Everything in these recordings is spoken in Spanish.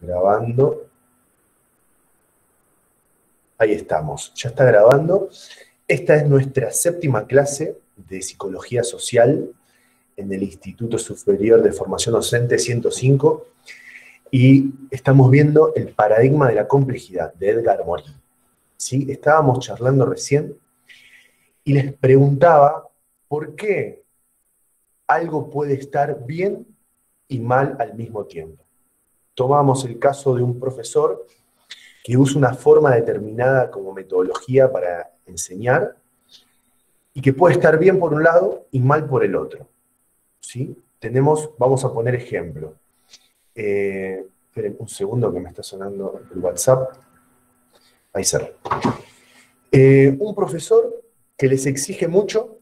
Grabando. Ahí estamos, ya está grabando. Esta es nuestra 7ª clase de Psicología Social en el Instituto Superior de Formación Docente 105 y estamos viendo el paradigma de la complejidad de Edgar Morin. ¿Sí? Estábamos charlando recién y les preguntaba por qué algo puede estar bien y mal al mismo tiempo. Tomamos el caso de un profesor que usa una forma determinada como metodología para enseñar y que puede estar bien por un lado y mal por el otro. ¿Sí? Vamos a poner ejemplo. Esperen un segundo que me está sonando el WhatsApp. Ahí cerré. Un profesor que les exige mucho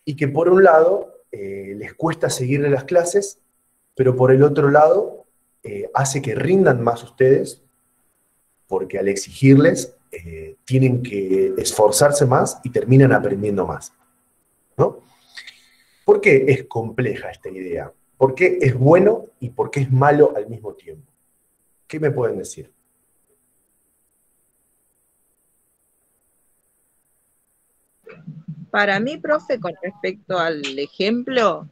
y que por un lado les cuesta seguirle las clases, pero por el otro lado hace que rindan más ustedes, porque al exigirles tienen que esforzarse más y terminan aprendiendo más, ¿no? ¿Por qué es compleja esta idea? ¿Por qué es bueno y por qué es malo al mismo tiempo? ¿Qué me pueden decir? Para mí, profe, con respecto al ejemplo,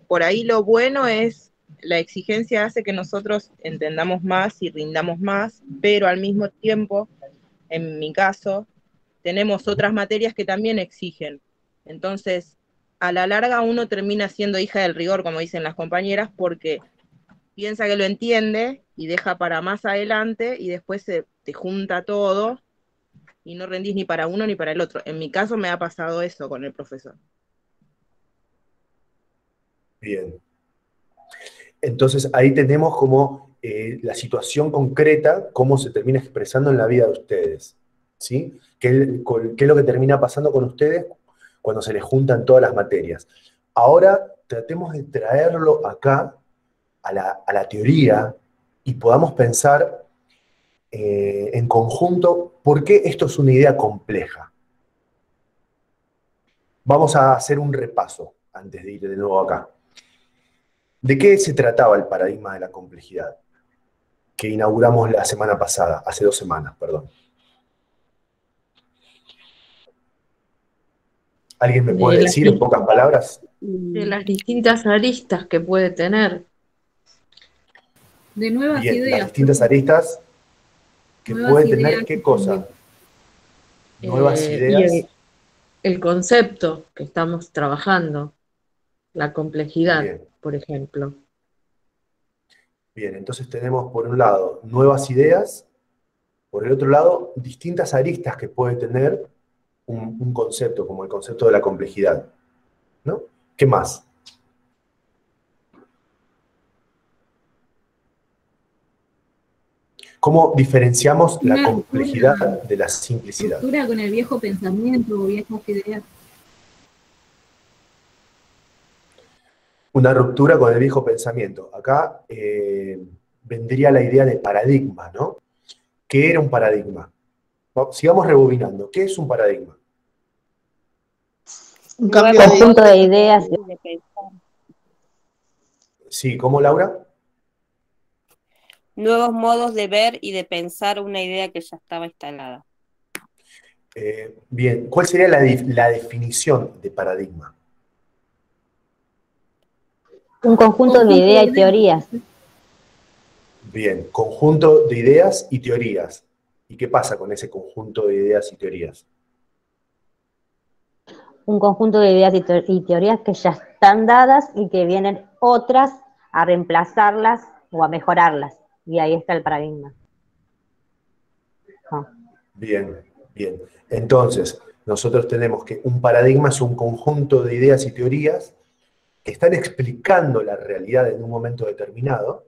por ahí lo bueno es la exigencia hace que nosotros entendamos más y rindamos más, pero al mismo tiempo, en mi caso, tenemos otras materias que también exigen. Entonces, a la larga uno termina siendo hija del rigor, como dicen las compañeras, porque piensa que lo entiende y deja para más adelante y después se te junta todo y no rendís ni para uno ni para el otro. En mi caso me ha pasado eso con el profesor. Bien. Entonces ahí tenemos como la situación concreta, cómo se termina expresando en la vida de ustedes. ¿Sí? ¿Qué es lo que termina pasando con ustedes cuando se les juntan todas las materias? Ahora tratemos de traerlo acá a la teoría y podamos pensar en conjunto por qué esto es una idea compleja. Vamos a hacer un repaso antes de ir de nuevo acá. ¿De qué se trataba el paradigma de la complejidad que inauguramos la semana pasada, hace 2 semanas, perdón? ¿Alguien me puede decir en pocas palabras? De las distintas aristas que puede tener. De nuevas Bien, ideas. las distintas aristas que Nuevas puede ideas tener, ¿qué cosa? Nuevas Y ideas. el concepto que estamos trabajando, la complejidad, Bien, por ejemplo. bien, entonces tenemos por un lado nuevas ideas, por el otro lado distintas aristas que puede tener un concepto, como el concepto de la complejidad, ¿no? ¿Qué más? ¿Cómo diferenciamos la Una complejidad de la simplicidad? ruptura con el viejo pensamiento o viejas ideas. Una ruptura con el viejo pensamiento. Acá vendría la idea de paradigma, ¿no? ¿Qué era un paradigma? Sigamos rebobinando. ¿Qué es un paradigma? Un conjunto de ideas. Sí, ¿cómo, Laura? Nuevos modos de ver y de pensar una idea que ya estaba instalada. Bien, ¿cuál sería la definición de paradigma? Un conjunto de ideas y teorías. Bien, conjunto de ideas y teorías. ¿Y qué pasa con ese conjunto de ideas y teorías? Un conjunto de ideas y teorías que ya están dadas y que vienen otras a reemplazarlas o a mejorarlas. Y ahí está el paradigma. Oh. Bien, bien. Entonces, nosotros tenemos que un paradigma es un conjunto de ideas y teorías que están explicando la realidad en un momento determinado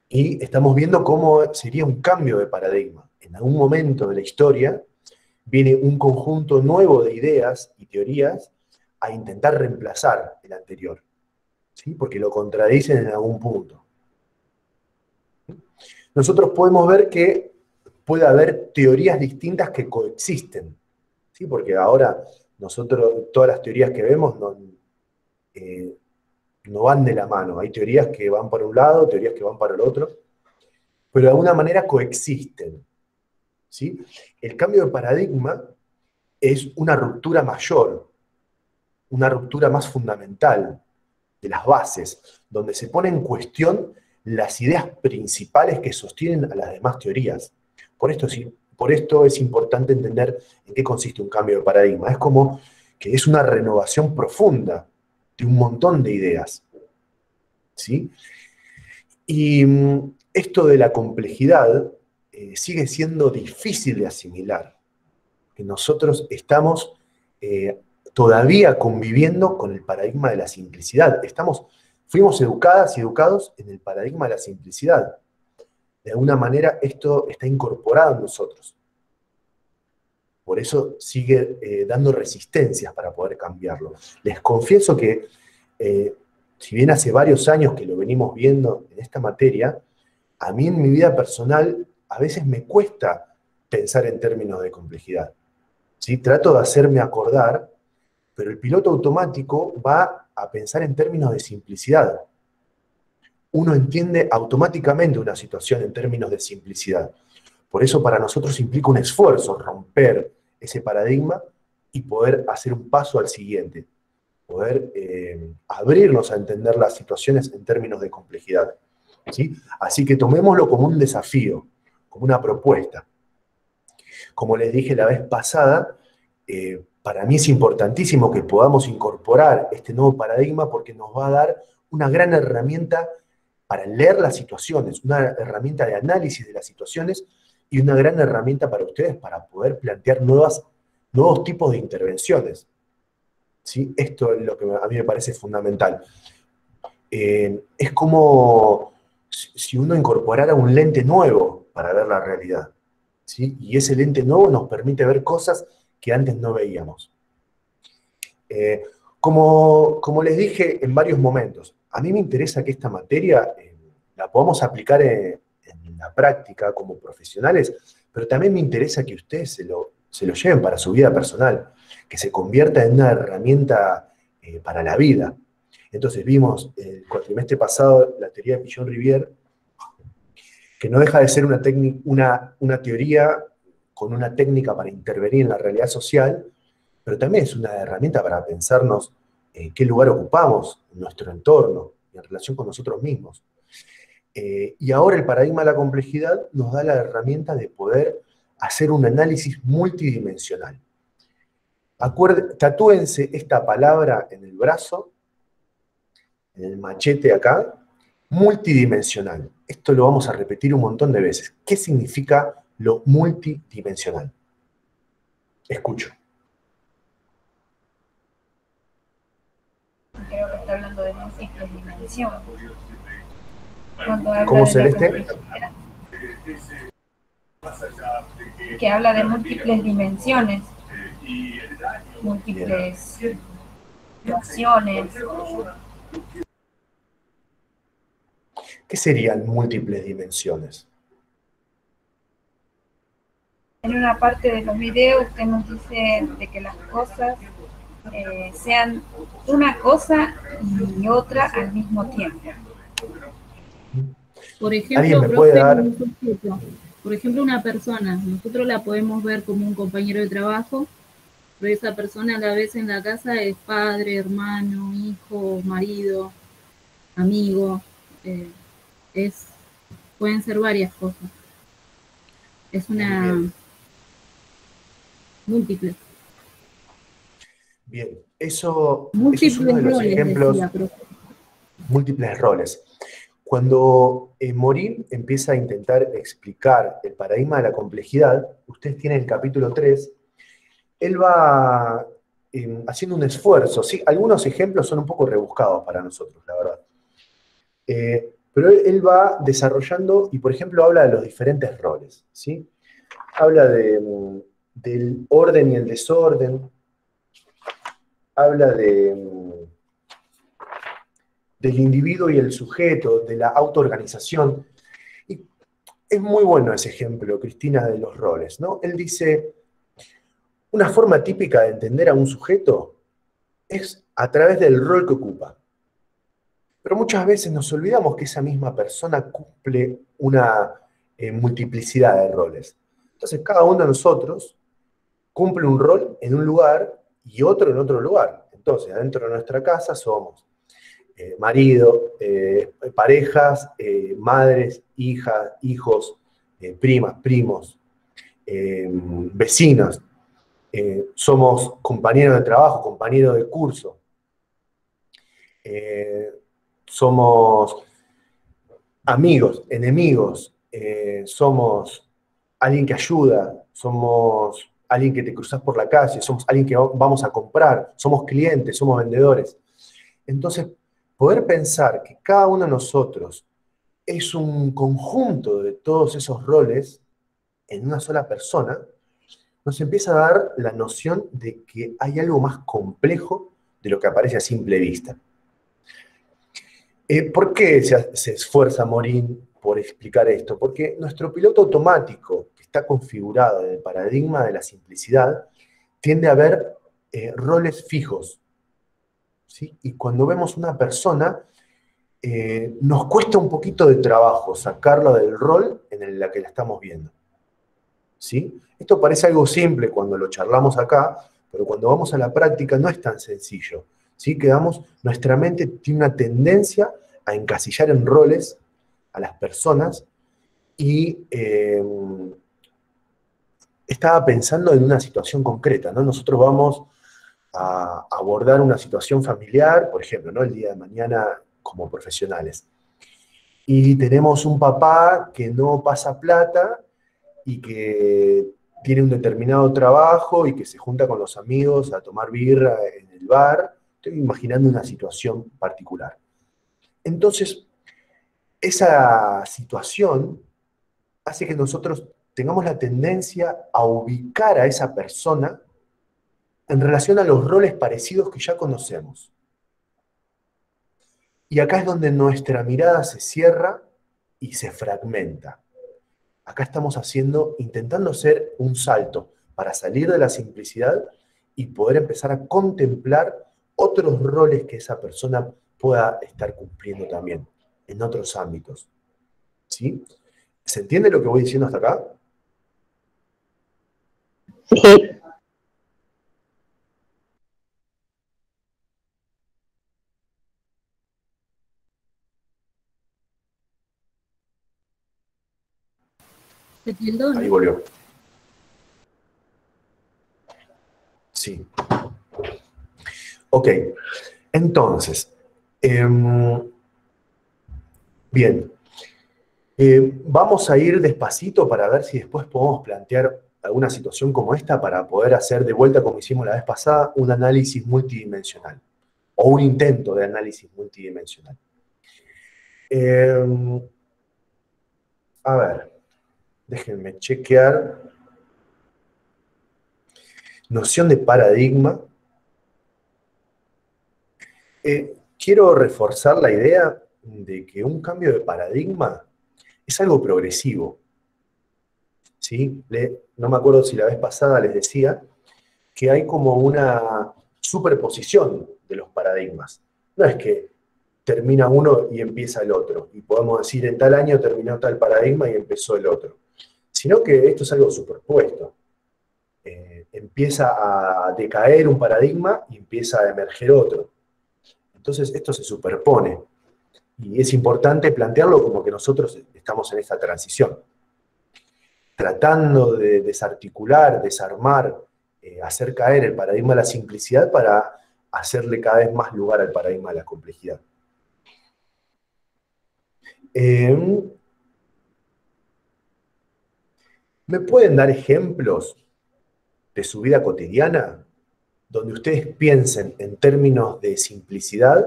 y estamos viendo cómo sería un cambio de paradigma. En algún momento de la historia viene un conjunto nuevo de ideas y teorías a intentar reemplazar el anterior, ¿sí? Porque lo contradicen en algún punto. Nosotros podemos ver que puede haber teorías distintas que coexisten, ¿sí? Porque ahora nosotros, todas las teorías que vemos no van de la mano. Hay teorías que van para un lado, teorías que van para el otro, pero de alguna manera coexisten, ¿sí? El cambio de paradigma es una ruptura mayor, una ruptura más fundamental de las bases, donde se pone en cuestión las ideas principales que sostienen a las demás teorías. Por esto es importante entender en qué consiste un cambio de paradigma. Es como que es una renovación profunda de un montón de ideas, ¿sí? Y esto de la complejidad sigue siendo difícil de asimilar, que nosotros estamos todavía conviviendo con el paradigma de la simplicidad. Fuimos educadas y educados en el paradigma de la simplicidad. De alguna manera esto está incorporado en nosotros. Por eso sigue dando resistencias para poder cambiarlo. Les confieso que, si bien hace varios años que lo venimos viendo en esta materia, a mí en mi vida personal a veces me cuesta pensar en términos de complejidad, ¿sí? Trato de hacerme acordar, pero el piloto automático va a pensar en términos de simplicidad. Uno entiende automáticamente una situación en términos de simplicidad. Por eso para nosotros implica un esfuerzo romper ese paradigma y poder hacer un paso al siguiente, poder abrirnos a entender las situaciones en términos de complejidad, ¿sí? Así que tomémoslo como un desafío, como una propuesta. Como les dije la vez pasada, para mí es importantísimo que podamos incorporar este nuevo paradigma porque nos va a dar una gran herramienta para leer las situaciones, una herramienta de análisis de las situaciones y una gran herramienta para ustedes para poder plantear nuevos tipos de intervenciones, ¿sí? Esto es lo que a mí me parece fundamental. Es como si uno incorporara un lente nuevo para ver la realidad, ¿sí? Y ese lente nuevo nos permite ver cosas que antes no veíamos. Como les dije en varios momentos, a mí me interesa que esta materia la podamos aplicar en la práctica como profesionales, pero también me interesa que ustedes se lo lleven para su vida personal, que se convierta en una herramienta para la vida. Entonces vimos el cuatrimestre pasado la teoría de Pillon-Rivière, que no deja de ser una teoría con una técnica para intervenir en la realidad social, pero también es una herramienta para pensarnos qué lugar ocupamos en nuestro entorno, en relación con nosotros mismos. Y ahora el paradigma de la complejidad nos da la herramienta de poder hacer un análisis multidimensional. Tatúense esta palabra en el brazo, en el machete acá, multidimensional. Esto lo vamos a repetir un montón de veces. ¿Qué significa lo multidimensional? Escucho. Creo que está hablando de múltiples dimensiones. ¿Cómo, Celeste? Que habla de múltiples dimensiones, múltiples nociones. ¿Qué serían múltiples dimensiones? En una parte de los videos usted nos dice de que las cosas sean una cosa y otra al mismo tiempo. Por ejemplo, por ejemplo, una persona, nosotros la podemos ver como un compañero de trabajo, pero esa persona a la vez en la casa es padre, hermano, hijo, marido, amigo, pueden ser varias cosas. Es una múltiple. Bien, eso Múltiples es uno de los roles, ejemplos. decía, Múltiples roles. Cuando Morin empieza a intentar explicar el paradigma de la complejidad, ustedes tienen el capítulo 3, él va haciendo un esfuerzo, ¿sí? Algunos ejemplos son un poco rebuscados para nosotros, la verdad. Pero él va desarrollando y, por ejemplo, habla de los diferentes roles, ¿sí? Habla del orden y el desorden, habla del individuo y el sujeto, de la autoorganización. Y es muy bueno ese ejemplo, Cristina, de los roles, ¿no? Él dice, una forma típica de entender a un sujeto es a través del rol que ocupa. Pero muchas veces nos olvidamos que esa misma persona cumple una multiplicidad de roles. Entonces, cada uno de nosotros cumple un rol en un lugar y otro en otro lugar. Entonces, adentro de nuestra casa somos marido, parejas, madres, hijas, hijos, primas, primos, vecinos. Somos compañeros de trabajo, compañeros de curso. Somos amigos, enemigos. Somos alguien que ayuda. Somos alguien que te cruzas por la calle. Somos alguien que vamos a comprar. Somos clientes, somos vendedores. Entonces, poder pensar que cada uno de nosotros es un conjunto de todos esos roles en una sola persona, nos empieza a dar la noción de que hay algo más complejo de lo que aparece a simple vista. ¿Por qué se esfuerza Morín por explicar esto? Porque nuestro piloto automático, que está configurado en el paradigma de la simplicidad, tiende a ver roles fijos, ¿sí? Y cuando vemos una persona, nos cuesta un poquito de trabajo sacarlo del rol en el que la estamos viendo, ¿sí? Esto parece algo simple cuando lo charlamos acá, pero cuando vamos a la práctica no es tan sencillo, ¿sí? Nuestra mente tiene una tendencia a encasillar en roles a las personas y estaba pensando en una situación concreta, ¿no? Nosotros vamos a abordar una situación familiar, por ejemplo, ¿no? El día de mañana como profesionales. Y tenemos un papá que no pasa plata y que tiene un determinado trabajo y que se junta con los amigos a tomar birra en el bar. Estoy imaginando una situación particular. Entonces, esa situación hace que nosotros tengamos la tendencia a ubicar a esa persona en relación a los roles parecidos que ya conocemos. Y acá es donde nuestra mirada se cierra y se fragmenta. Acá estamos intentando hacer un salto para salir de la simplicidad y poder empezar a contemplar otros roles que esa persona pueda estar cumpliendo también en otros ámbitos. ¿Sí? ¿Se entiende lo que voy diciendo hasta acá? Sí. Se tildó, ¿no? Ahí volvió. Sí. Ok. Entonces, bien. Vamos a ir despacito para ver si después podemos plantear alguna situación como esta para poder hacer de vuelta, como hicimos la vez pasada, un análisis multidimensional o un intento de análisis multidimensional. A ver, déjenme chequear. Noción de paradigma. Quiero reforzar la idea de que un cambio de paradigma es algo progresivo. ¿Sí? No me acuerdo si la vez pasada les decía que hay como una superposición de los paradigmas. No es que termina uno y empieza el otro, y podemos decir en tal año terminó tal paradigma y empezó el otro, sino que esto es algo superpuesto. Empieza a decaer un paradigma y empieza a emerger otro. Entonces esto se superpone, y es importante plantearlo como que nosotros estamos en esta transición, tratando de desarticular, desarmar, hacer caer el paradigma de la simplicidad para hacerle cada vez más lugar al paradigma de la complejidad. ¿Me pueden dar ejemplos de su vida cotidiana donde ustedes piensen en términos de simplicidad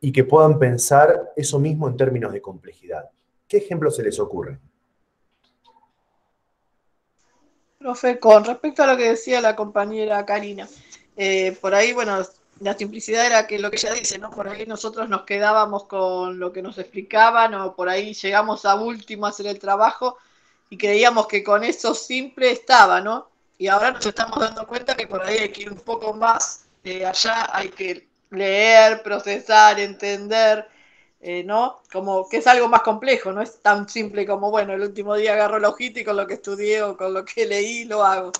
y que puedan pensar eso mismo en términos de complejidad? ¿Qué ejemplos se les ocurren? Profe, con respecto a lo que decía la compañera Karina, por ahí, bueno, la simplicidad era que lo que ella dice, ¿no? Por ahí nosotros nos quedábamos con lo que nos explicaban, o por ahí llegamos a último a hacer el trabajo y creíamos que con eso simple estaba, ¿no? Y ahora nos estamos dando cuenta que por ahí hay que ir un poco más allá, hay que leer, procesar, entender, ¿no? Como que es algo más complejo, no es tan simple como, bueno, el último día agarro la hojita y con lo que estudié o con lo que leí lo hago,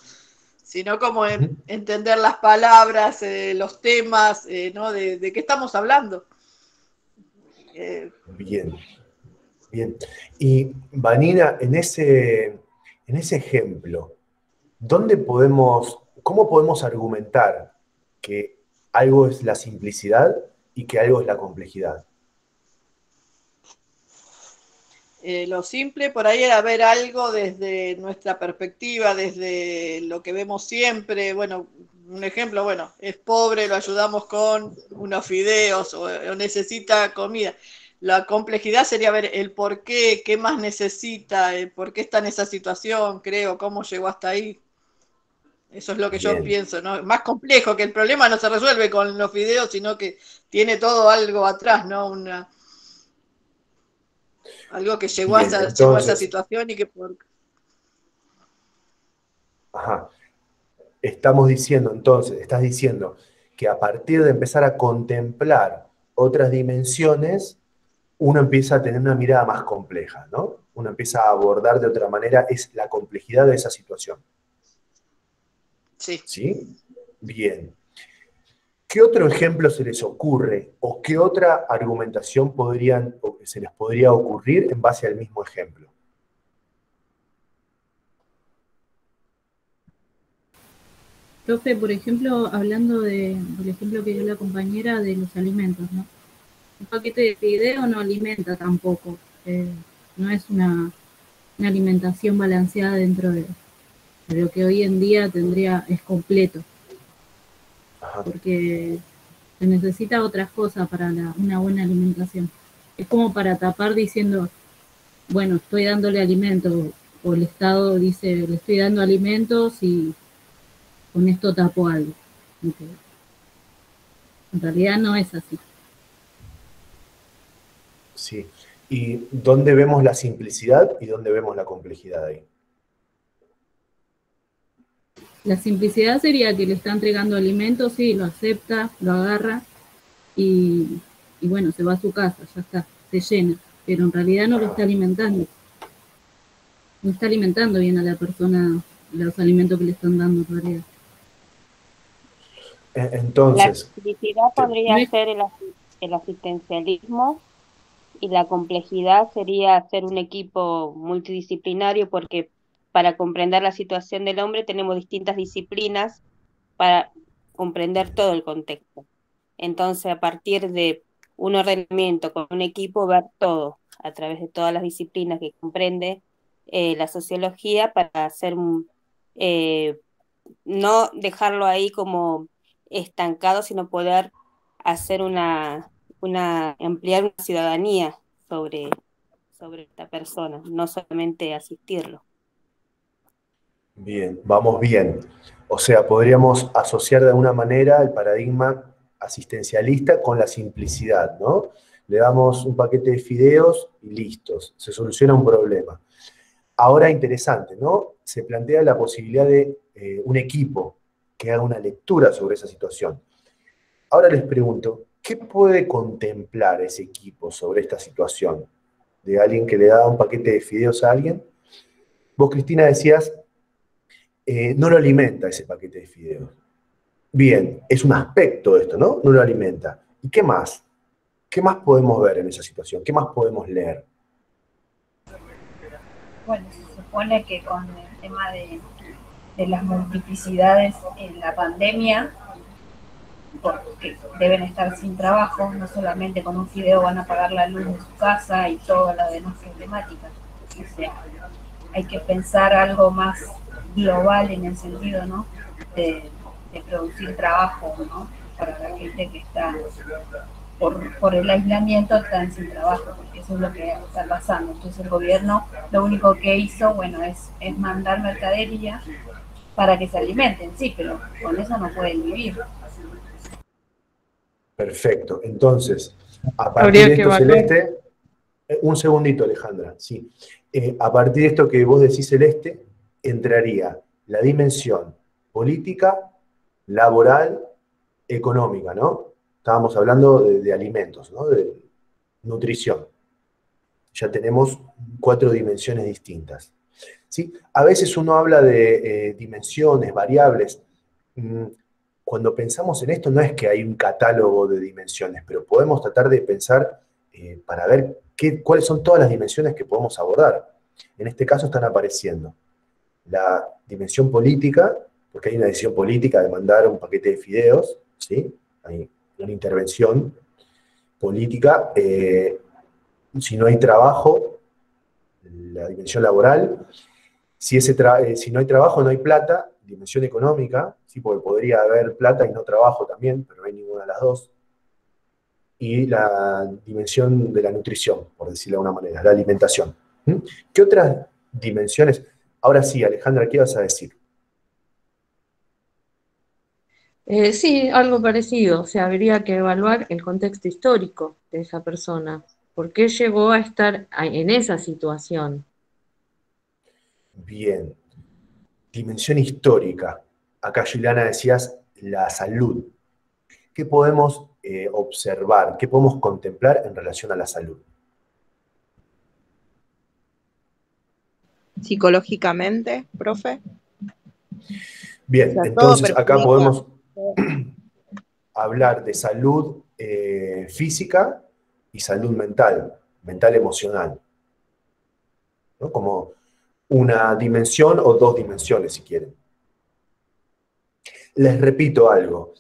sino como entender las palabras, los temas, ¿no? De qué estamos hablando. Bien, bien. Y Vanina, en ese ejemplo, ¿cómo podemos argumentar que algo es la simplicidad y que algo es la complejidad? Lo simple por ahí era ver algo desde nuestra perspectiva, desde lo que vemos siempre. Bueno, un ejemplo, bueno, es pobre, lo ayudamos con unos fideos o necesita comida. La complejidad sería ver el por qué más necesita, el por qué está en esa situación, creo, cómo llegó hasta ahí. Eso es lo que yo Bien. pienso, ¿no? Más complejo, que el problema no se resuelve con los fideos, sino que tiene todo algo atrás, ¿no? Algo que llegó a Bien, esa entonces, situación y que por... ajá, estás diciendo que a partir de empezar a contemplar otras dimensiones, uno empieza a tener una mirada más compleja, ¿no? Uno empieza a abordar de otra manera la complejidad de esa situación. Sí. ¿Sí? Bien. ¿Qué otro ejemplo se les ocurre o qué otra argumentación se les podría ocurrir en base al mismo ejemplo? Profe, por ejemplo, hablando del ejemplo que dio la compañera de los alimentos, ¿no? Un paquete de fideo no alimenta tampoco, no es una alimentación balanceada dentro de lo que hoy en día es completo, Ajá. porque se necesita otras cosas para una buena alimentación. Es como para tapar diciendo, bueno, estoy dándole alimento, o el Estado dice, le estoy dando alimentos y con esto tapo algo. Okay. En realidad no es así. Sí. ¿Y dónde vemos la simplicidad y dónde vemos la complejidad ahí? La simplicidad sería que le está entregando alimentos, sí, lo acepta, lo agarra y bueno, se va a su casa, ya está, se llena. Pero en realidad no lo está alimentando. No está alimentando bien a la persona los alimentos que le están dando en realidad. Entonces, la simplicidad podría ser el asistencialismo y la complejidad sería ser un equipo multidisciplinario porque para comprender la situación del hombre tenemos distintas disciplinas para comprender todo el contexto. Entonces, a partir de un ordenamiento con un equipo, ver todo a través de todas las disciplinas que comprende la sociología para hacer no dejarlo ahí como estancado, sino poder hacer ampliar una ciudadanía sobre esta persona, no solamente asistirlo. bien, vamos bien. O sea, podríamos asociar de alguna manera el paradigma asistencialista con la simplicidad, ¿no? Le damos un paquete de fideos y listos, se soluciona un problema. Ahora, interesante, ¿no? Se plantea la posibilidad de un equipo que haga una lectura sobre esa situación. Ahora les pregunto, ¿qué puede contemplar ese equipo sobre esta situación? De alguien que le da un paquete de fideos a alguien. Vos, Cristina, decías, no lo alimenta ese paquete de fideos. Bien, es un aspecto de esto, ¿no? No lo alimenta. ¿Y qué más? ¿Qué más podemos ver en esa situación? ¿Qué más podemos leer? Bueno, se supone que con el tema de las multiplicidades en la pandemia, porque deben estar sin trabajo, no solamente con un fideo van a pagar la luz de su casa y toda la demás problemática. O sea, hay que pensar algo más global en el sentido, ¿no? de producir trabajo, ¿no? Para la gente que está por el aislamiento están sin trabajo, porque eso es lo que está pasando. Entonces el gobierno lo único que hizo, bueno, es mandar mercadería para que se alimenten, sí, pero con eso no pueden vivir. Perfecto. Entonces, a partir de esto, Celeste, un segundito, Alejandra, sí. A partir de esto que vos decís, Celeste, entraría la dimensión política, laboral, económica, ¿no? estábamos hablando de alimentos, ¿no? De nutrición. Ya tenemos 4 dimensiones distintas. ¿Sí? A veces uno habla de dimensiones, variables. Cuando pensamos en esto no es que hay un catálogo de dimensiones, pero podemos tratar de pensar para ver cuáles son todas las dimensiones que podemos abordar. En este caso están apareciendo la dimensión política, porque hay una decisión política de mandar un paquete de fideos, ¿sí? Hay una intervención política. Si no hay trabajo, la dimensión laboral. Si no hay trabajo, no hay plata, dimensión económica, ¿sí? Porque podría haber plata y no trabajo también, pero no hay ninguna de las dos. Y la dimensión de la nutrición, por decirlo de alguna manera, la alimentación. ¿Qué otras dimensiones? Ahora sí, Alejandra, ¿qué vas a decir? Sí, algo parecido. O sea, habría que evaluar el contexto histórico de esa persona. ¿Por qué llegó a estar en esa situación? Bien. Dimensión histórica. Acá, Juliana, decías la salud. ¿Qué podemos observar? ¿Qué podemos contemplar en relación a la salud? Psicológicamente, profe. Bien, O sea, todo entonces acá perjudica. podemos hablar de salud física y salud mental, mental emocional, ¿no? Como una dimensión o 2 dimensiones, si quieren. Les repito algo,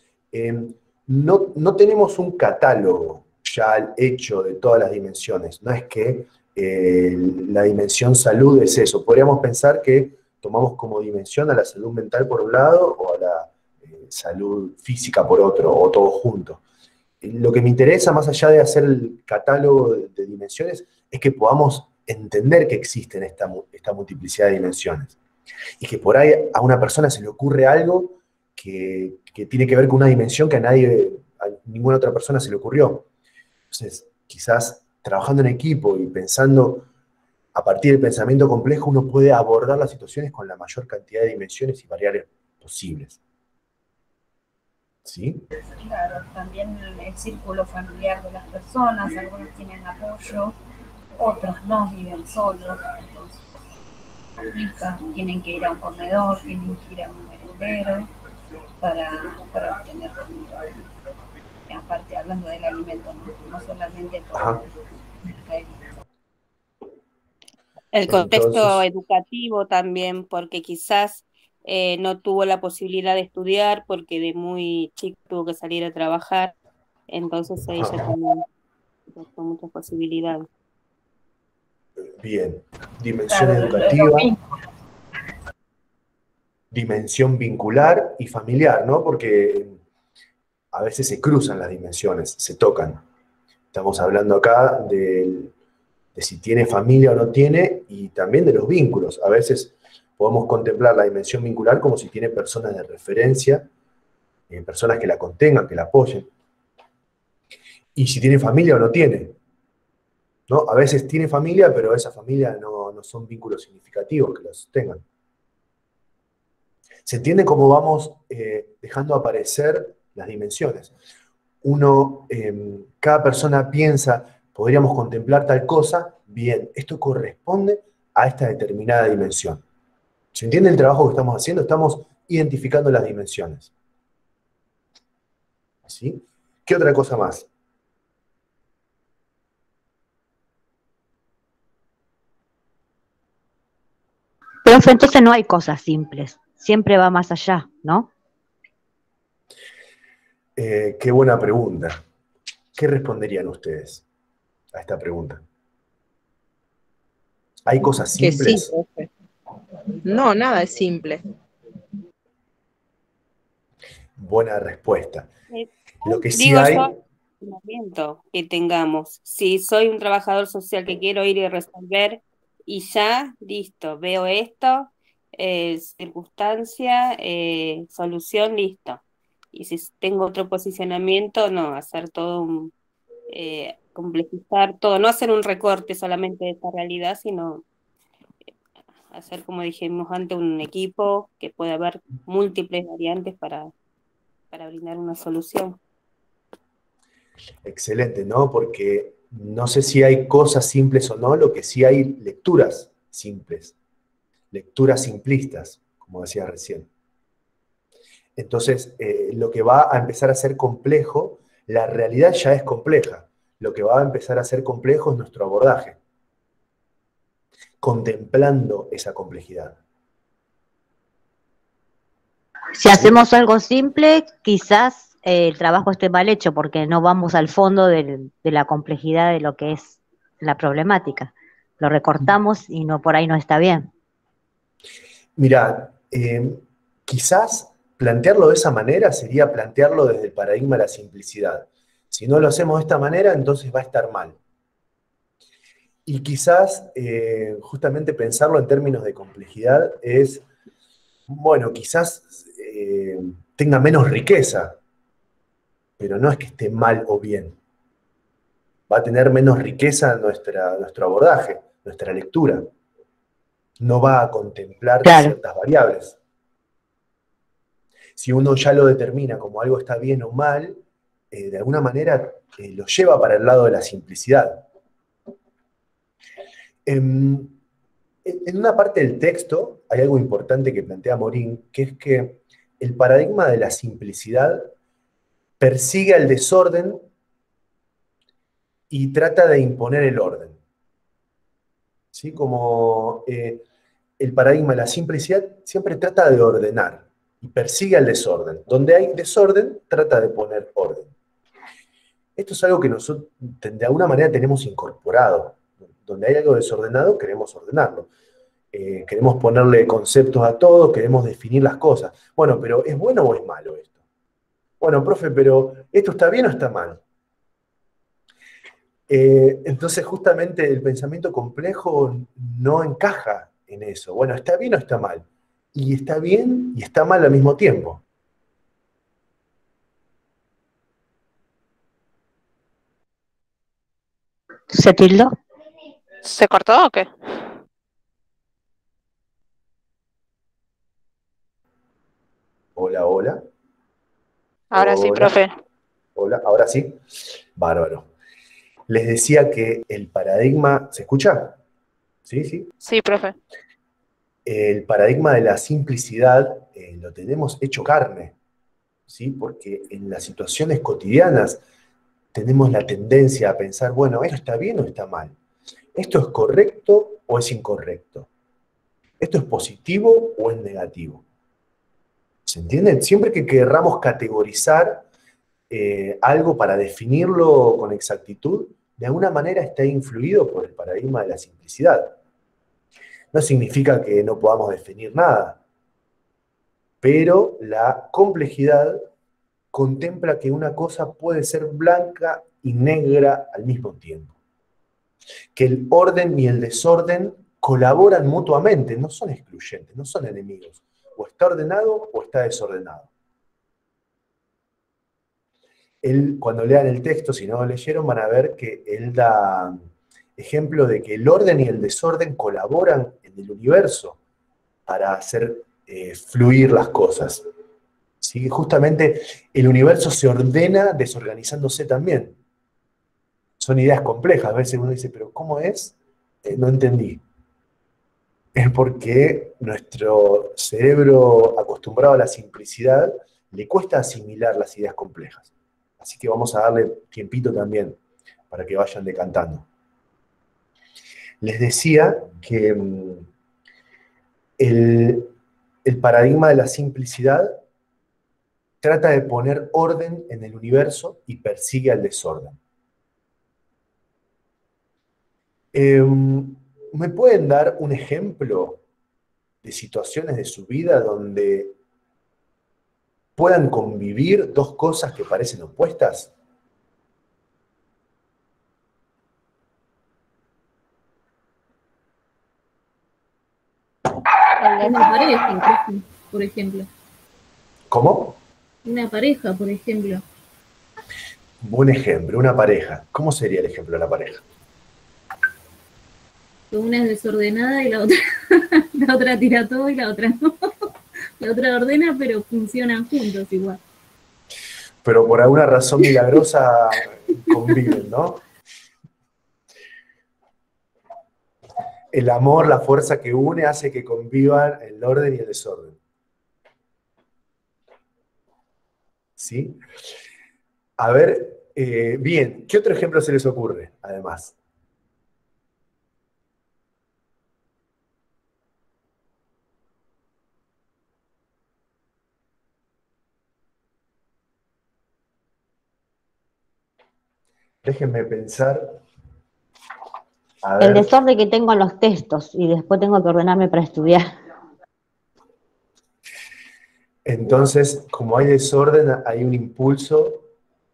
no tenemos un catálogo ya hecho de todas las dimensiones, no es que la dimensión salud es eso, podríamos pensar que tomamos como dimensión a la salud mental por un lado o a la salud física por otro, o todo junto. Lo que me interesa, más allá de hacer el catálogo de dimensiones, es que podamos entender que existen esta multiplicidad de dimensiones. Y que por ahí a una persona se le ocurre algo que tiene que ver con una dimensión que a ninguna otra persona se le ocurrió. Entonces, quizás trabajando en equipo y pensando a partir del pensamiento complejo, uno puede abordar las situaciones con la mayor cantidad de dimensiones y variables posibles. ¿Sí? Claro, también el círculo familiar de las personas, algunos tienen apoyo, otros no, viven solos, entonces tienen que ir a un comedor, tienen que ir a un merendero para obtener comida. Aparte, hablando del alimento, no solamente todo. El contexto Entonces, educativo también, porque quizás no tuvo la posibilidad de estudiar porque de muy chico tuvo que salir a trabajar, entonces ella también con muchas posibilidades. bien. Dimensión Claro, educativa, dimensión vincular y familiar, ¿no? Porque a veces se cruzan las dimensiones, se tocan. Estamos hablando acá de si tiene familia o no tiene, y también de los vínculos. A veces podemos contemplar la dimensión vincular como si tiene personas de referencia, personas que la contengan, que la apoyen. Y si tiene familia o no tiene, ¿no? A veces tiene familia, pero esa familia no son vínculos significativos que los tengan. Se entiende cómo vamos dejando aparecer las dimensiones. Cada persona piensa, podríamos contemplar tal cosa, bien, esto corresponde a esta determinada dimensión. ¿Se entiende el trabajo que estamos haciendo? Estamos identificando las dimensiones. ¿Sí? ¿Qué otra cosa más? Profe, entonces no hay cosas simples, siempre va más allá, ¿no? Qué buena pregunta. ¿Qué responderían ustedes a esta pregunta? ¿Hay cosas Que sí, simples? profe. No, nada es simple. Buena respuesta. Lo que sí Digo hay... yo, el momento que tengamos, si soy un trabajador social que quiero ir y resolver, y ya, listo, veo esto, circunstancia, solución, listo. Y si tengo otro posicionamiento, no, hacer todo complejizar todo, no hacer un recorte solamente de esta realidad, sino hacer, como dijimos antes, un equipo que pueda haber múltiples variantes para brindar una solución. Excelente, ¿no? Porque no sé si hay cosas simples o no, lo que sí hay lecturas simples, lecturas simplistas, como decía recién. Entonces, lo que va a empezar a ser complejo, la realidad ya es compleja. Lo que va a empezar a ser complejo es nuestro abordaje, contemplando esa complejidad. Si hacemos algo simple, quizás el trabajo esté mal hecho porque no vamos al fondo de la complejidad de lo que es la problemática. Lo recortamos y no por ahí no está bien. Mirá, quizás plantearlo de esa manera sería plantearlo desde el paradigma de la simplicidad. Si no lo hacemos de esta manera, entonces va a estar mal. Y quizás justamente pensarlo en términos de complejidad es, bueno, quizás tenga menos riqueza, pero no es que esté mal o bien. Va a tener menos riqueza nuestro abordaje, nuestra lectura. No va a contemplar ciertas variables. Si uno ya lo determina como algo está bien o mal, de alguna manera lo lleva para el lado de la simplicidad. En una parte del texto hay algo importante que plantea Morín, que es que el paradigma de la simplicidad persigue al desorden y trata de imponer el orden. ¿Sí? Como el paradigma de la simplicidad siempre trata de ordenar y persigue al desorden. Donde hay desorden, trata de poner orden. Esto es algo que nosotros de alguna manera tenemos incorporado. Donde hay algo desordenado, queremos ordenarlo. Queremos ponerle conceptos a todo, queremos definir las cosas. Bueno, pero ¿es bueno o es malo esto? Bueno, profe, pero ¿esto está bien o está mal? Entonces, justamente el pensamiento complejo no encaja en eso. Bueno, ¿está bien o está mal? Y está bien y está mal al mismo tiempo. ¿Se tildó? ¿Se cortó o qué? Hola, hola. Ahora sí, profe. Hola, ahora sí. Bárbaro. Les decía que el paradigma... ¿Se escucha? ¿Sí, sí? Sí, profe. El paradigma de la simplicidad lo tenemos hecho carne, ¿sí? Porque en las situaciones cotidianas tenemos la tendencia a pensar, bueno, ¿esto está bien o está mal? ¿Esto es correcto o es incorrecto? ¿Esto es positivo o es negativo? ¿Se entiende? Siempre que querramos categorizar algo para definirlo con exactitud, de alguna manera está influido por el paradigma de la simplicidad. No significa que no podamos definir nada, pero la complejidad contempla que una cosa puede ser blanca y negra al mismo tiempo. Que el orden y el desorden colaboran mutuamente, no son excluyentes, no son enemigos. O está ordenado o está desordenado. Cuando lean el texto, si no lo leyeron, van a ver que él da ejemplo de que el orden y el desorden colaboran en el universo para hacer fluir las cosas. ¿Sí? Justamente el universo se ordena desorganizándose también. Son ideas complejas, a veces uno dice, pero ¿cómo es? No entendí. Es porque nuestro cerebro acostumbrado a la simplicidad le cuesta asimilar las ideas complejas. Así que vamos a darle tiempito también para que vayan decantando. Les decía que el paradigma de la simplicidad trata de poner orden en el universo y persigue al desorden. ¿Me pueden dar un ejemplo de situaciones de su vida donde puedan convivir dos cosas que parecen opuestas? Una pareja, por ejemplo. ¿Cómo? Una pareja, por ejemplo. Buen ejemplo, una pareja. ¿Cómo sería el ejemplo de la pareja? Que una es desordenada y la otra, la otra tira todo y la otra no. La otra ordena, pero funcionan juntos igual. Pero por alguna razón milagrosa conviven, ¿no? El amor, la fuerza que une, hace que convivan el orden y el desorden. ¿Sí? A ver, bien, ¿qué otro ejemplo se les ocurre, además? Déjenme pensar. A El ver. desorden que tengo en los textos y después tengo que ordenarme para estudiar. Entonces, como hay desorden, hay un impulso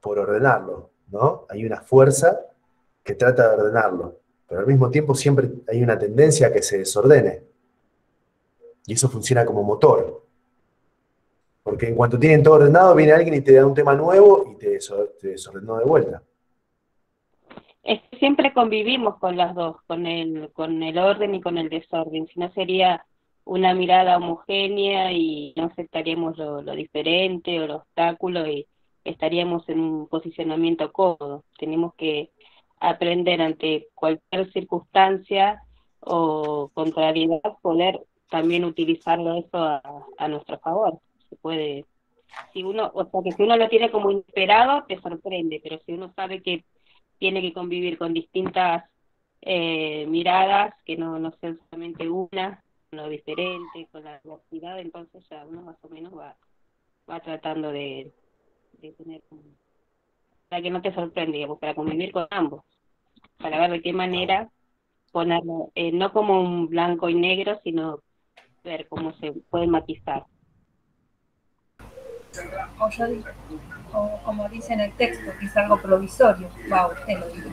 por ordenarlo, ¿no? Hay una fuerza que trata de ordenarlo, pero al mismo tiempo siempre hay una tendencia a que se desordene. Y eso funciona como motor. Porque en cuanto tienen todo ordenado, viene alguien y te da un tema nuevo y te desordenó de vuelta. Es que siempre convivimos con las dos, con el orden y con el desorden, si no sería una mirada homogénea y no aceptaríamos lo diferente o los obstáculos y estaríamos en un posicionamiento cómodo. Tenemos que aprender ante cualquier circunstancia o contrariedad, poder también utilizarlo eso a nuestro favor. Se puede, si uno lo tiene como inesperado, te sorprende, pero si uno sabe que tiene que convivir con distintas miradas, que no sean solamente una, lo diferente, con la diversidad, entonces ya uno más o menos va tratando de tener, para que no te sorprenda, digamos, para convivir con ambos, para ver de qué manera ponerlo, no como un blanco y negro, sino ver cómo se puede matizar. O como dice en el texto, que es algo provisorio, usted lo dice.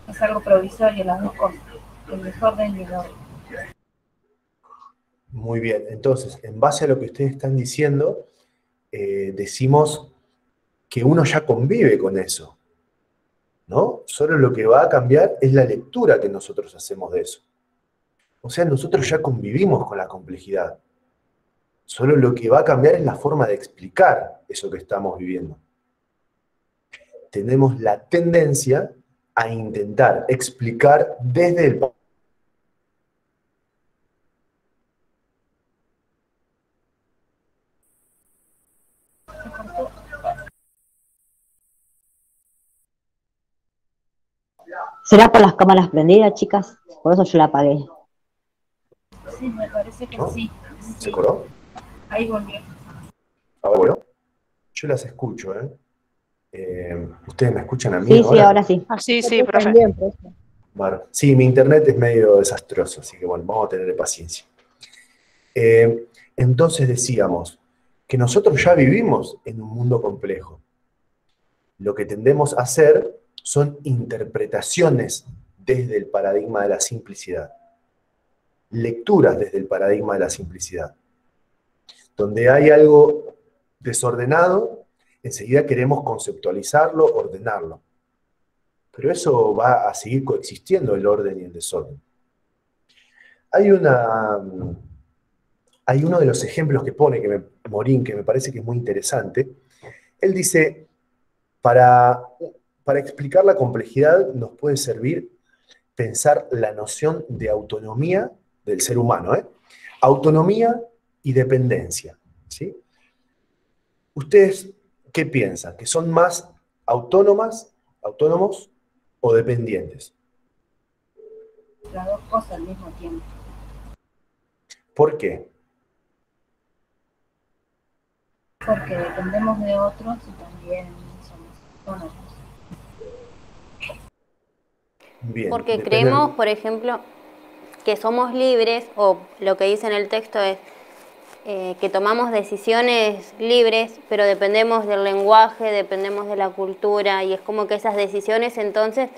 Es algo provisorio las dos cosas, el desorden y el orden. Muy bien, entonces, en base a lo que ustedes están diciendo, decimos que uno ya convive con eso, ¿no? Solo lo que va a cambiar es la lectura que nosotros hacemos de eso. O sea, nosotros ya convivimos con la complejidad. Solo lo que va a cambiar es la forma de explicar eso que estamos viviendo. Tenemos la tendencia a intentar explicar desde el... ¿Será por las cámaras prendidas, chicas? Por eso yo la apagué. Sí, me parece que ¿No? sí. ¿Se coló? Ahí volvió. Ahora, bueno, yo las escucho, ¿ustedes me escuchan a mí Sí, ahora? sí, ahora sí. Sí, profe. También, profe. Bueno, sí, mi internet es medio desastroso, así que bueno, vamos a tener paciencia. Entonces decíamos que nosotros ya vivimos en un mundo complejo. Lo que tendemos a hacer son interpretaciones desde el paradigma de la simplicidad. Lecturas desde el paradigma de la simplicidad. Donde hay algo desordenado, enseguida queremos conceptualizarlo, ordenarlo. Pero eso va a seguir coexistiendo, el orden y el desorden. Hay uno de los ejemplos que pone Morín, que me parece que es muy interesante. Él dice, para explicar la complejidad nos puede servir pensar la noción de autonomía del ser humano. Autonomía y dependencia. ¿Sí? ¿Ustedes qué piensan? ¿Que son más autónomos o dependientes? Las dos cosas al mismo tiempo. ¿Por qué? Porque dependemos de otros y también somos autónomos. Bien, Porque creemos, por ejemplo, que somos libres, o lo que dice en el texto es que tomamos decisiones libres, pero dependemos del lenguaje, dependemos de la cultura, y es como que esas decisiones entonces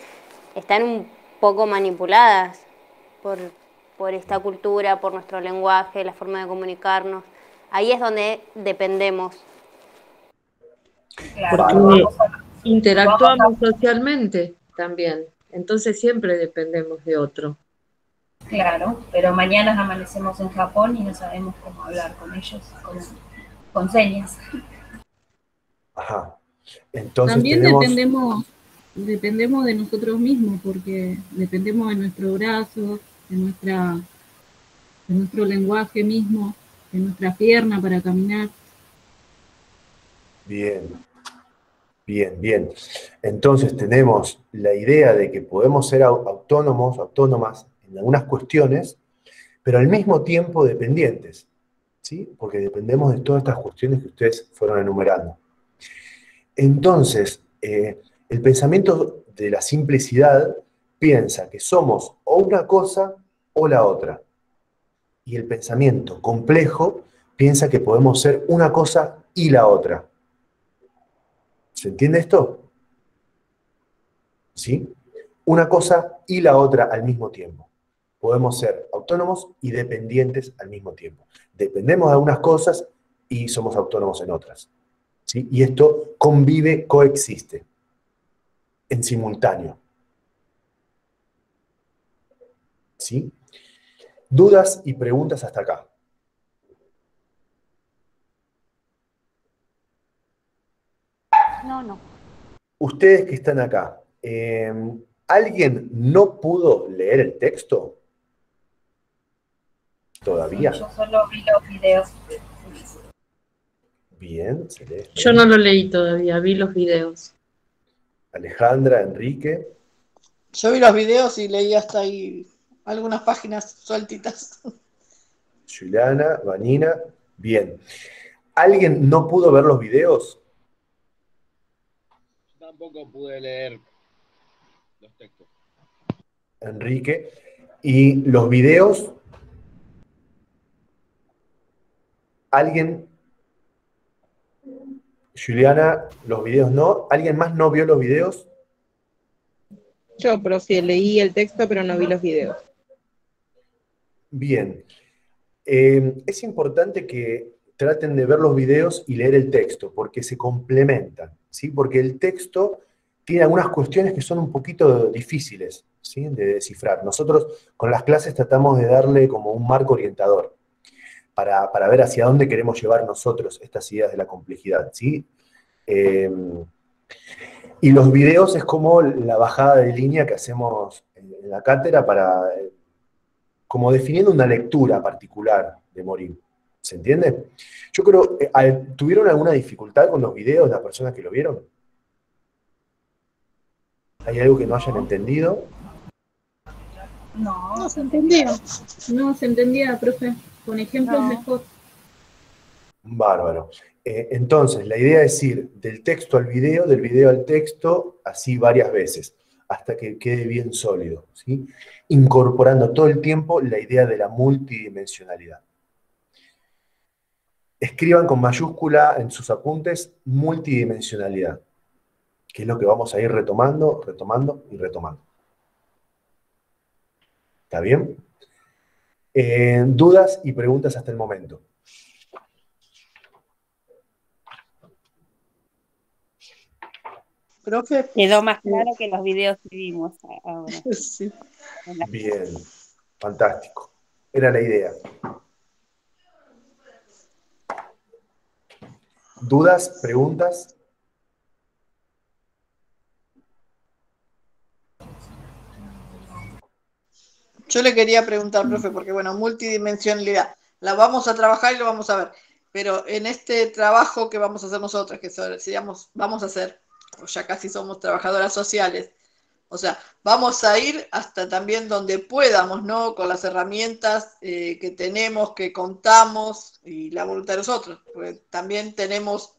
están un poco manipuladas por esta cultura, por nuestro lenguaje, la forma de comunicarnos. Ahí es donde dependemos. Porque interactuamos socialmente también, entonces siempre dependemos de otro. Claro, pero mañana amanecemos en Japón y no sabemos cómo hablar con ellos, con señas. Ajá. Entonces También tenemos... dependemos de nosotros mismos, porque dependemos de nuestro brazo, de nuestro lenguaje mismo, de nuestra pierna para caminar. Bien, bien, bien. Entonces tenemos la idea de que podemos ser autónomos, autónomas en algunas cuestiones, pero al mismo tiempo dependientes, ¿sí? Porque dependemos de todas estas cuestiones que ustedes fueron enumerando. Entonces, el pensamiento de la simplicidad piensa que somos o una cosa o la otra. Y el pensamiento complejo piensa que podemos ser una cosa y la otra. ¿Se entiende esto? ¿Sí? Una cosa y la otra al mismo tiempo. Podemos ser autónomos y dependientes al mismo tiempo. Dependemos de algunas cosas y somos autónomos en otras. ¿Sí? Y esto convive, coexiste, en simultáneo. ¿Sí? ¿Dudas y preguntas hasta acá? No. Ustedes que están acá, ¿alguien no pudo leer el texto? ¿Todavía? Sí, yo solo vi los videos. Bien, Celeste. Yo no lo leí todavía, vi los videos. Alejandra, Enrique. Yo vi los videos y leí hasta ahí algunas páginas sueltitas. Juliana, Vanina. Bien. ¿Alguien no pudo ver los videos? Tampoco pude leer los textos. Enrique. ¿Y los videos? ¿Alguien? Juliana, los videos no. ¿Alguien más no vio los videos? Yo, profe, leí el texto, pero no vi los videos. Bien. Es importante que traten de ver los videos y leer el texto, porque se complementan, ¿sí? Porque el texto tiene algunas cuestiones que son un poquito difíciles, ¿sí? De descifrar. Nosotros con las clases tratamos de darle como un marco orientador para ver hacia dónde queremos llevar nosotros estas ideas de la complejidad, ¿sí? Y los videos es como la bajada de línea que hacemos en la cátedra para, como definiendo una lectura particular de Morín. ¿Se entiende? Yo creo, ¿tuvieron alguna dificultad con los videos las personas que lo vieron? ¿Hay algo que no hayan entendido? No se entendía. No se entendía, profe. Con ejemplos mejor. Bárbaro. Entonces, la idea es ir del texto al video, del video al texto, así varias veces, hasta que quede bien sólido, ¿sí? Incorporando todo el tiempo la idea de la multidimensionalidad. Escriban con mayúscula en sus apuntes multidimensionalidad, que es lo que vamos a ir retomando, retomando y retomando. ¿Está bien? ¿Dudas y preguntas hasta el momento? Profe. Quedó más claro que los videos que vimos ahora. Sí. Bien, fantástico. Era la idea. ¿Dudas, preguntas? Yo le quería preguntar, profe, porque bueno, multidimensionalidad, la vamos a trabajar y lo vamos a ver, pero en este trabajo que vamos a hacer nosotras, que vamos a hacer, o ya casi somos trabajadoras sociales, o sea, vamos a ir hasta también donde podamos, ¿no? Con las herramientas que tenemos, que contamos, y la voluntad de nosotros, porque también tenemos...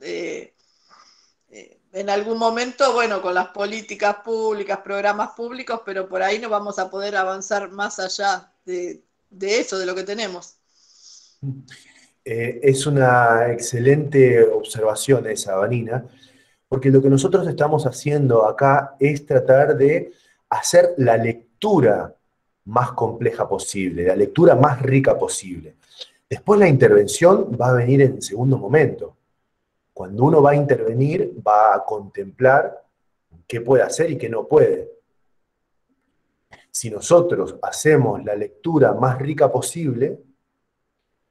en algún momento, bueno, con las políticas públicas, programas públicos, pero por ahí no vamos a poder avanzar más allá de eso, de lo que tenemos. Es una excelente observación esa, Vanina, porque lo que nosotros estamos haciendo acá es tratar de hacer la lectura más compleja posible, la lectura más rica posible. Después la intervención va a venir en segundo momento. Cuando uno va a intervenir, va a contemplar qué puede hacer y qué no puede. Si nosotros hacemos la lectura más rica posible,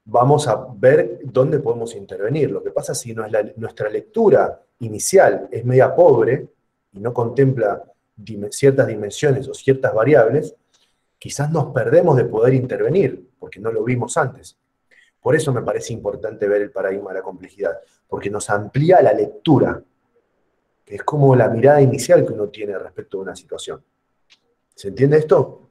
vamos a ver dónde podemos intervenir. Lo que pasa si nuestra lectura inicial es media pobre y no contempla ciertas dimensiones o ciertas variables, quizás nos perdemos de poder intervenir, porque no lo vimos antes. Por eso me parece importante ver el paradigma de la complejidad, porque nos amplía la lectura, que es como la mirada inicial que uno tiene respecto a una situación. ¿Se entiende esto?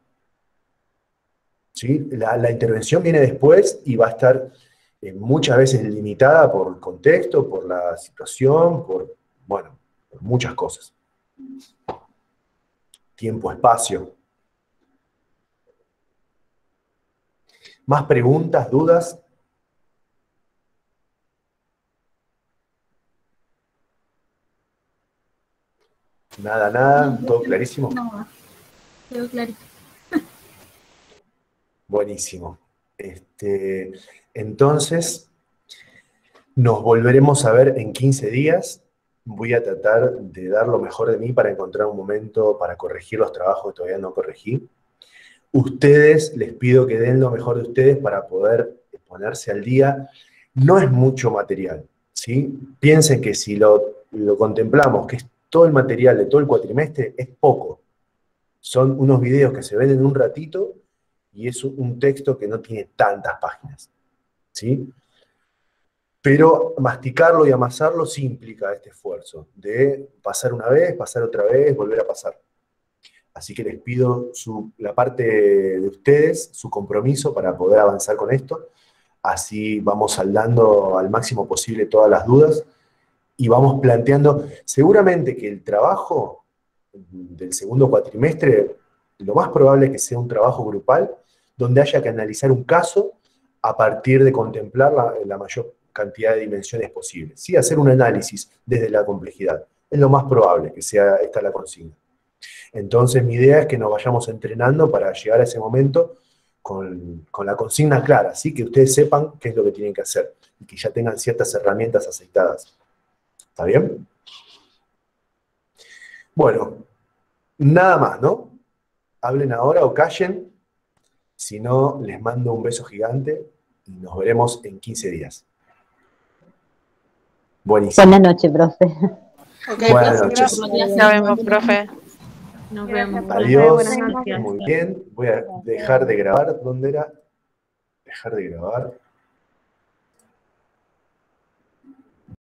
¿Sí? La intervención viene después y va a estar muchas veces limitada por el contexto, por la situación, por muchas cosas. Tiempo, espacio. ¿Más preguntas, dudas? Nada, ¿todo clarísimo? No, quedó clarito. Buenísimo. Entonces, nos volveremos a ver en 15 días. Voy a tratar de dar lo mejor de mí para encontrar un momento para corregir los trabajos que todavía no corregí. Ustedes, les pido que den lo mejor de ustedes para poder ponerse al día. No es mucho material, ¿sí? Piensen que si lo contemplamos, que es todo el material de todo el cuatrimestre, es poco. Son unos videos que se ven en un ratito y es un texto que no tiene tantas páginas, ¿sí? Pero masticarlo y amasarlo sí implica este esfuerzo de pasar una vez, pasar otra vez, volver a pasar. Así que les pido la parte de ustedes, su compromiso para poder avanzar con esto. Así vamos saldando al máximo posible todas las dudas y vamos planteando, seguramente que el trabajo del segundo cuatrimestre, lo más probable es que sea un trabajo grupal, donde haya que analizar un caso a partir de contemplar la mayor cantidad de dimensiones posibles. ¿Sí? Hacer un análisis desde la complejidad. Es lo más probable que sea esta la consigna. Entonces mi idea es que nos vayamos entrenando para llegar a ese momento con la consigna clara, ¿sí? Que ustedes sepan qué es lo que tienen que hacer y que ya tengan ciertas herramientas aceitadas. ¿Está bien? Bueno, nada más, ¿no? Hablen ahora o callen, si no les mando un beso gigante y nos veremos en 15 días. Buenísimo. Buenas noches, profe. Okay, Buenas noches. Nos vemos, profe. Nos vemos. Adiós. Buenas noches. Muy bien. Voy a dejar de grabar. ¿Dónde era? Dejar de grabar.